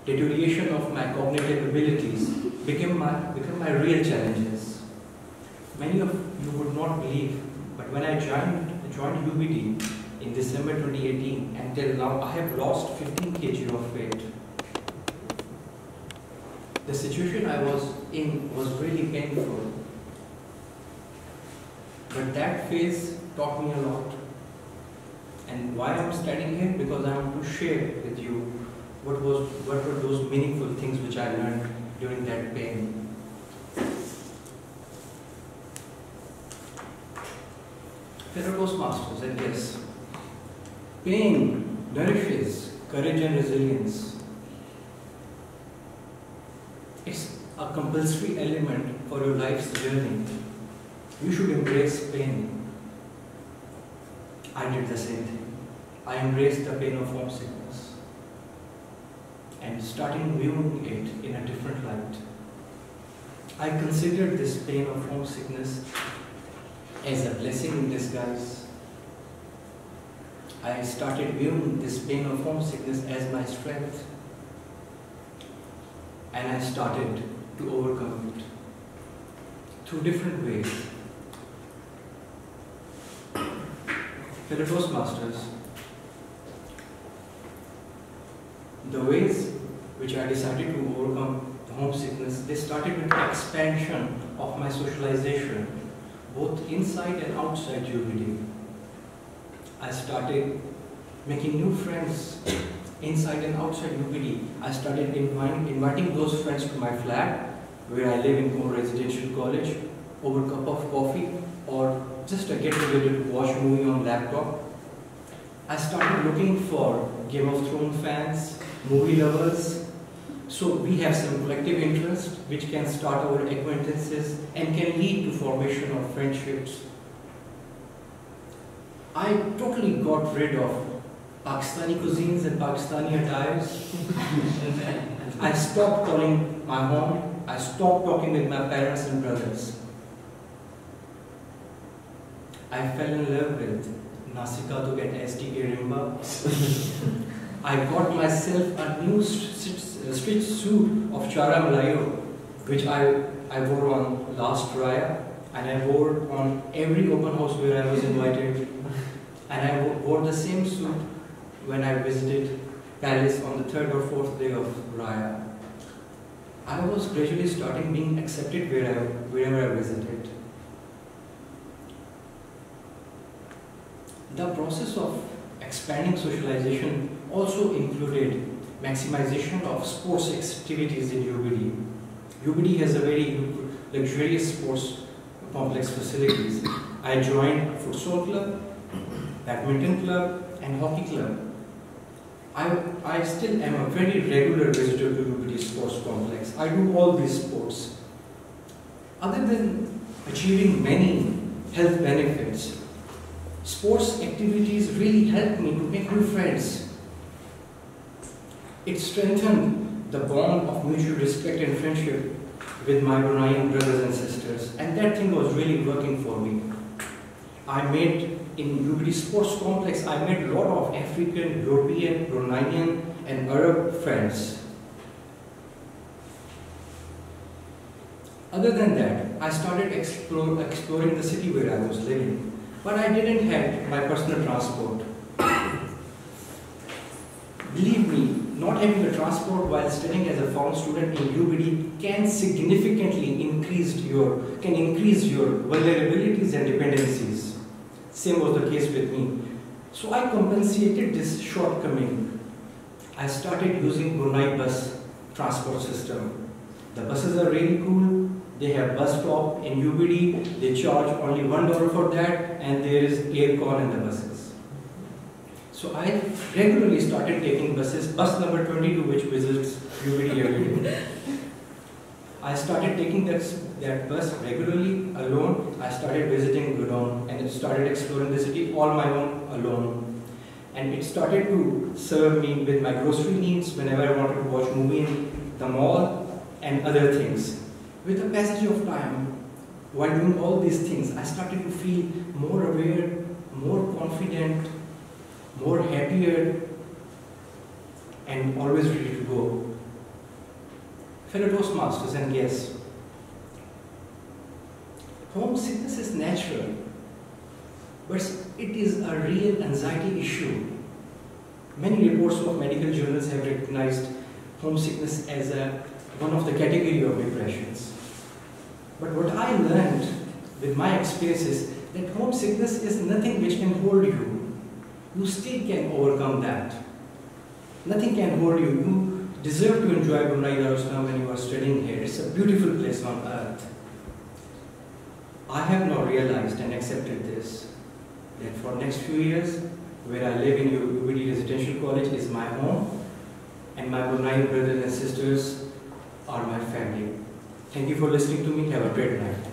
deterioration of my cognitive abilities became my real challenges. Many of you would not believe, but when I joined UBD in December 2018, until now I have lost 15 kg of weight. The situation I was in was really painful, but that phase taught me a lot. And why I'm standing here? Because I want to share with you what were those meaningful things which I learned during that pain. Fellow Toastmasters, and yes, pain nourishes courage and resilience. It's a compulsory element for your life's journey. You should embrace pain. I did the same thing. I embraced the pain of homesickness and starting viewing it in a different light. I considered this pain of homesickness as a blessing in disguise. I started viewing this pain of homesickness as my strength, and I started to overcome it through different ways. Fellow Toastmasters, the ways which I decided to overcome the homesickness, they started with the expansion of my socialization, both inside and outside UBD. I started making new friends inside and outside UBD. I started inviting those friends to my flat, where I live in Como Residential College, over a cup of coffee or just a get-together to watch a movie on laptop. I started looking for Game of Thrones fans, movie lovers, so we have some collective interest which can start our acquaintances and can lead to formation of friendships. I totally got rid of Pakistani cuisines and Pakistani attires. I stopped calling my home. I stopped talking with my parents and brothers. I fell in love with Nasika to get STK Rimba. I got myself a new stitched suit of Chara Malayo, which I wore on last Raya, and I wore on every open house where I was invited. And I wore the same suit when I visited Palace on the 3rd or 4th day of Raya. I was gradually starting being accepted wherever I visited. The process of expanding socialization also included maximization of sports activities in UBD. UBD has a very luxurious sports complex facilities. I joined futsal club, badminton club and hockey club. I still am a very regular visitor to UBD sports complex. I do all these sports. Other than achieving many health benefits, sports activities really helped me to make new friends. It strengthened the bond of mutual respect and friendship with my Bruneian brothers and sisters, and that thing was really working for me. In UBD Sports Complex, I made a lot of African, European, Bruneian and Arab friends. Other than that, I started exploring the city where I was living, but I didn't have my personal transport. Believe me, not having a transport while studying as a foreign student in UBD can significantly increase your vulnerabilities and dependencies. Same was the case with me. So I compensated this shortcoming. I started using Brunei bus transport system. The buses are really cool. They have bus stop in UBD. They charge only $1 for that, and there is aircon in the buses. So I regularly started taking buses, bus number 22, which visits UBD every day. I started taking that bus regularly alone. I started visiting Brunei and started exploring the city all my own alone. And it started to serve me with my grocery needs whenever I wanted to watch a movie in the mall and other things. With the passage of time, while doing all these things, I started to feel more aware, more confident, more happier, and always ready to go. Fellow Toastmasters and guests, homesickness is natural, but it is a real anxiety issue. Many reports of medical journals have recognized homesickness as one of the category of depressions. But what I learned with my experience is that homesickness is nothing which can hold you. You still can overcome that. Nothing can hold you. You deserve to enjoy Brunei Darussalam when you are studying here. It's a beautiful place on earth. I have now realized and accepted this, that for next few years, where I live in UBD Residential College is my home, and my Brunei brothers and sisters are my family. Thank you for listening to me. Have a great night.